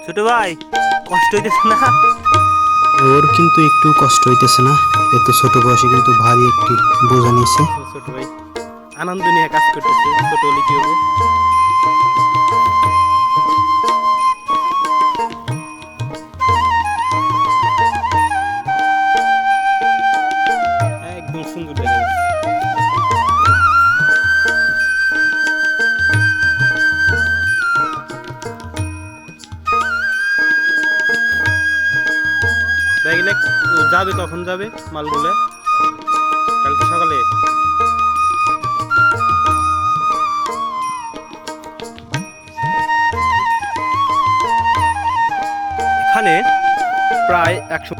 ছোট ভাই কষ্ট হইতেছে না? ওর কিন্তু একটু কষ্ট হইতেছে না, এত ছোট বয়সে কিন্তু ভারী একটি বোঝা নিয়েছে। ছোট ভাই আনন্দ নিয়ে কাজ করতেছে, ছোট হলে কি হবো। একদম সুন্দর দেখা যাচ্ছে। দেখলে যাবে, কখন যাবে মালগুলো? কালকে সকালে। এখানে প্রায় 100